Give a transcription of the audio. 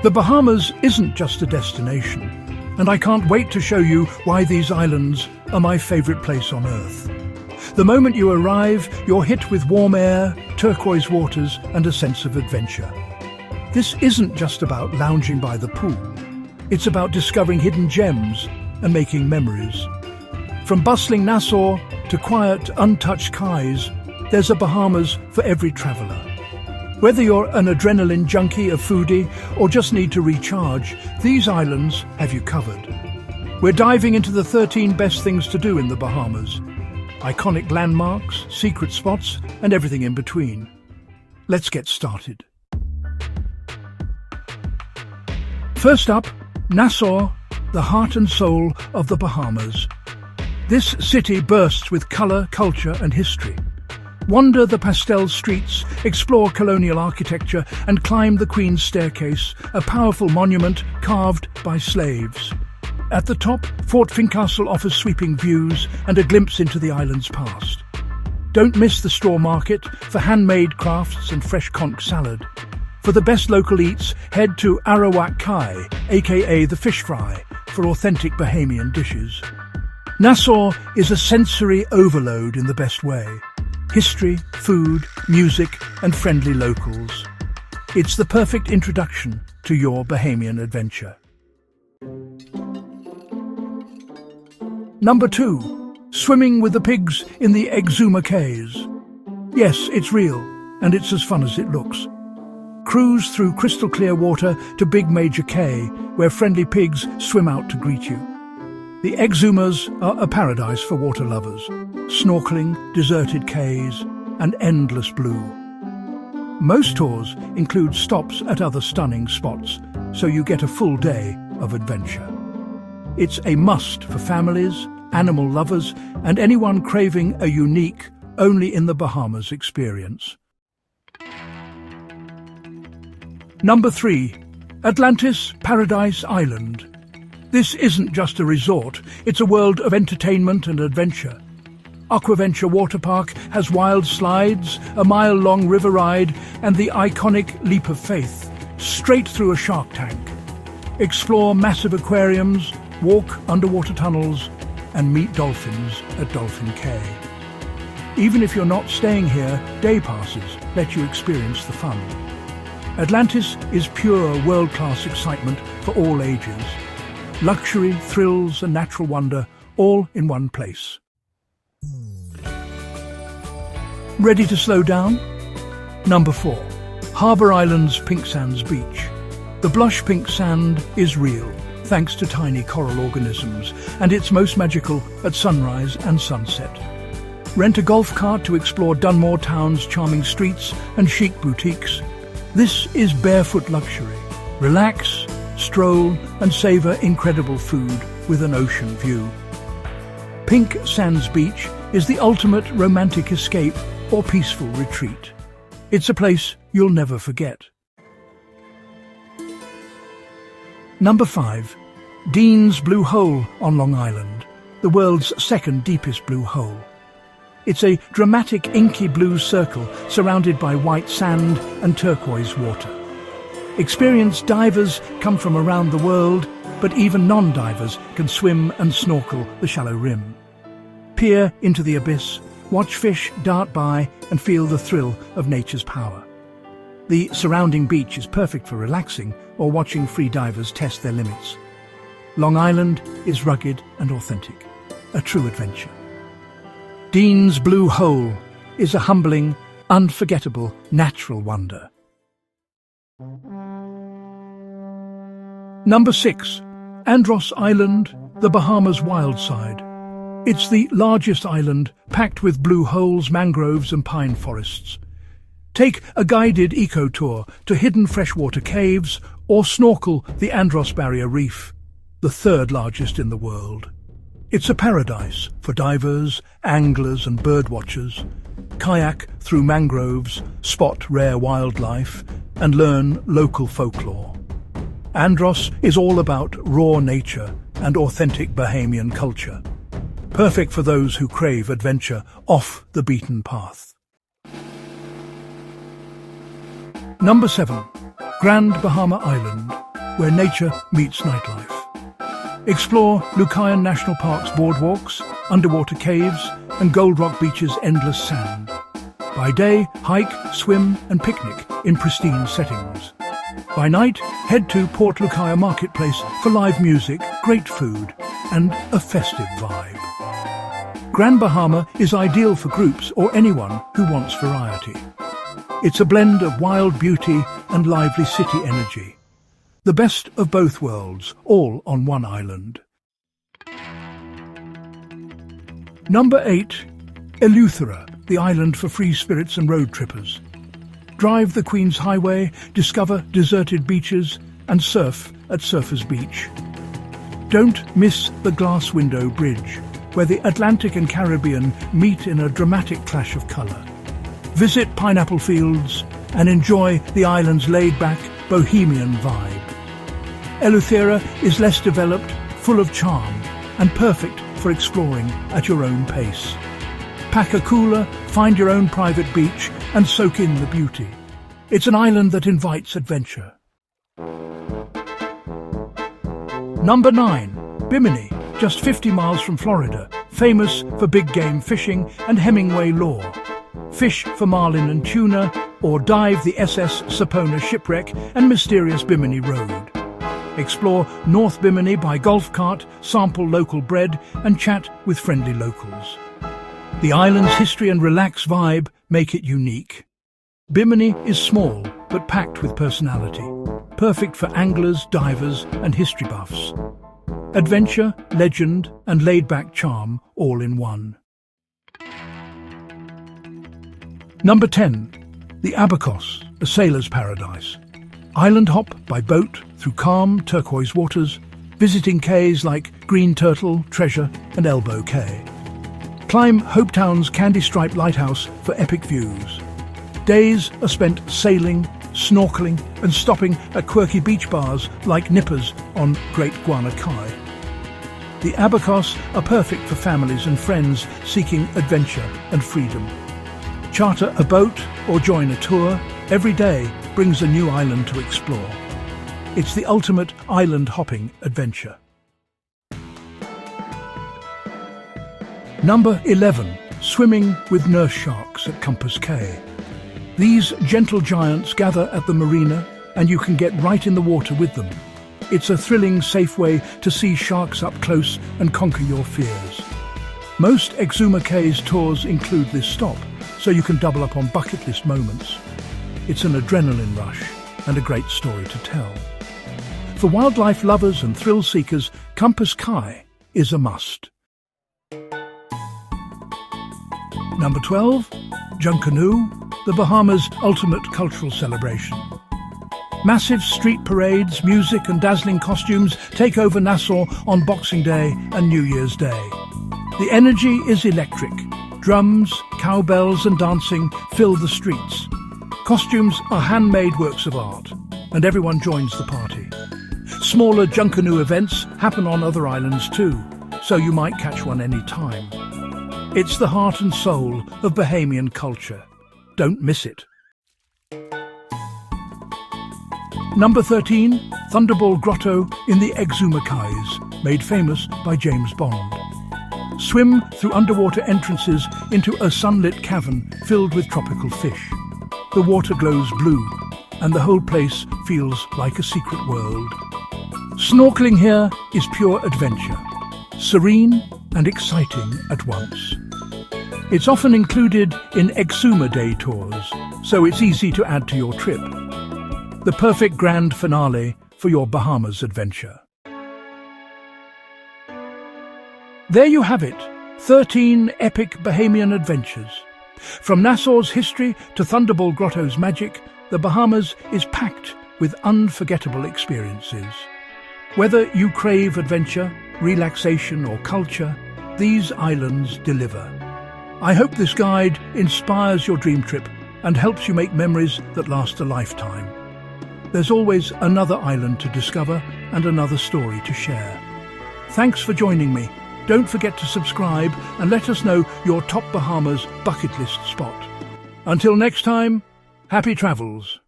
The Bahamas isn't just a destination, and I can't wait to show you why these islands are my favorite place on Earth. The moment you arrive, you're hit with warm air, turquoise waters, and a sense of adventure. This isn't just about lounging by the pool. It's about discovering hidden gems and making memories. From bustling Nassau to quiet, untouched Cays, there's a Bahamas for every traveller. Whether you're an adrenaline junkie, a foodie, or just need to recharge, these islands have you covered. We're diving into the 13 best things to do in the Bahamas. Iconic landmarks, secret spots, and everything in between. Let's get started. First up, Nassau, the heart and soul of the Bahamas. This city bursts with colour, culture, and history. Wander the pastel streets, explore colonial architecture, and climb the Queen's Staircase, a powerful monument carved by slaves. At the top, Fort Fincastle offers sweeping views and a glimpse into the island's past. Don't miss the straw market for handmade crafts and fresh conch salad. For the best local eats, head to Arawak Kai, aka the fish fry, for authentic Bahamian dishes. Nassau is a sensory overload in the best way. History, food, music, and friendly locals. It's the perfect introduction to your Bahamian adventure. Number 2. Swimming with the pigs in the Exuma Cays. Yes, it's real, and it's as fun as it looks. Cruise through crystal clear water to Big Major Cay, where friendly pigs swim out to greet you. The Exumas are a paradise for water lovers. Snorkeling, deserted cays, and endless blue. Most tours include stops at other stunning spots, so you get a full day of adventure. It's a must for families, animal lovers, and anyone craving a unique, only in the Bahamas experience. Number 3. Atlantis Paradise Island. This isn't just a resort, it's a world of entertainment and adventure. Aquaventure Water Park has wild slides, a mile-long river ride, and the iconic Leap of Faith, straight through a shark tank. Explore massive aquariums, walk underwater tunnels, and meet dolphins at Dolphin Cay. Even if you're not staying here, day passes let you experience the fun. Atlantis is pure world-class excitement for all ages. Luxury, thrills, and natural wonder, all in one place. Ready to slow down? Number 4. Harbour Island's Pink Sands Beach. The blush pink sand is real, thanks to tiny coral organisms, and it's most magical at sunrise and sunset. Rent a golf cart to explore Dunmore Town's charming streets and chic boutiques. This is barefoot luxury. Relax, stroll, and savour incredible food with an ocean view. Pink Sands Beach is the ultimate romantic escape or peaceful retreat. It's a place you'll never forget. Number 5. Dean's Blue Hole on Long Island, the world's second deepest blue hole. It's a dramatic inky blue circle surrounded by white sand and turquoise water. Experienced divers come from around the world, but even non-divers can swim and snorkel the shallow rim. Peer into the abyss, watch fish dart by, and feel the thrill of nature's power. The surrounding beach is perfect for relaxing or watching free divers test their limits. Long Island is rugged and authentic, a true adventure. Dean's Blue Hole is a humbling, unforgettable natural wonder. Number 6. Andros Island, the Bahamas wild side. It's the largest island, packed with blue holes, mangroves and pine forests. Take a guided eco-tour to hidden freshwater caves or snorkel the Andros Barrier Reef, the third largest in the world. It's a paradise for divers, anglers and birdwatchers. Kayak through mangroves, spot rare wildlife, and learn local folklore. Andros is all about raw nature and authentic Bahamian culture. Perfect for those who crave adventure off the beaten path. Number 7. Grand Bahama Island, where nature meets nightlife. Explore Lucayan National Park's boardwalks, underwater caves, and Gold Rock Beach's endless sand. By day, hike, swim, and picnic in pristine settings. By night, head to Port Lucaya Marketplace for live music, great food, and a festive vibe. Grand Bahama is ideal for groups or anyone who wants variety. It's a blend of wild beauty and lively city energy. The best of both worlds, all on one island. Number 8. Eleuthera, the island for free spirits and road trippers. Drive the Queen's Highway, discover deserted beaches, and surf at Surfers Beach. Don't miss the Glass Window Bridge, where the Atlantic and Caribbean meet in a dramatic clash of colour. Visit pineapple fields and enjoy the island's laid-back, bohemian vibe. Eleuthera is less developed, full of charm, and perfect for exploring at your own pace. Pack a cooler, find your own private beach, and soak in the beauty. It's an island that invites adventure. Number 9. Bimini, just 50 miles from Florida, famous for big game fishing and Hemingway lore. Fish for marlin and tuna, or dive the SS Sapona shipwreck and mysterious Bimini Road. Explore North Bimini by golf cart, sample local bread, and chat with friendly locals. The island's history and relaxed vibe make it unique. Bimini is small, but packed with personality. Perfect for anglers, divers, and history buffs. Adventure, legend, and laid-back charm all in one. Number 10. The Abacos, a sailor's paradise. Island hop by boat through calm, turquoise waters, visiting cays like Green Turtle, Treasure, and Elbow Cay. Climb Hopetown's candy-striped lighthouse for epic views. Days are spent sailing, snorkeling, and stopping at quirky beach bars like Nippers on Great Guanacay. The Abacos are perfect for families and friends seeking adventure and freedom. Charter a boat or join a tour. Every day brings a new island to explore. It's the ultimate island hopping adventure. Number 11. Swimming with nurse sharks at Compass Cay. These gentle giants gather at the marina, and you can get right in the water with them. It's a thrilling, safe way to see sharks up close and conquer your fears. Most Exuma Cays tours include this stop, so you can double up on bucket list moments. It's an adrenaline rush and a great story to tell. For wildlife lovers and thrill seekers, Compass Cay is a must. Number 12. Junkanoo, the Bahamas' ultimate cultural celebration. Massive street parades, music and dazzling costumes take over Nassau on Boxing Day and New Year's Day. The energy is electric. Drums, cowbells and dancing fill the streets. Costumes are handmade works of art, and everyone joins the party. Smaller Junkanoo events happen on other islands too, so you might catch one any time. It's the heart and soul of Bahamian culture. Don't miss it. Number 13. Thunderball Grotto in the Exuma Cays, made famous by James Bond. Swim through underwater entrances into a sunlit cavern filled with tropical fish. The water glows blue, and the whole place feels like a secret world. Snorkeling here is pure adventure, serene and exciting at once. It's often included in Exuma Day tours, so it's easy to add to your trip. The perfect grand finale for your Bahamas adventure. There you have it, 13 epic Bahamian adventures. From Nassau's history to Thunderball Grotto's magic, the Bahamas is packed with unforgettable experiences. Whether you crave adventure, relaxation or culture, these islands deliver. I hope this guide inspires your dream trip and helps you make memories that last a lifetime. There's always another island to discover and another story to share. Thanks for joining me. Don't forget to subscribe and let us know your top Bahamas bucket list spot. Until next time, happy travels.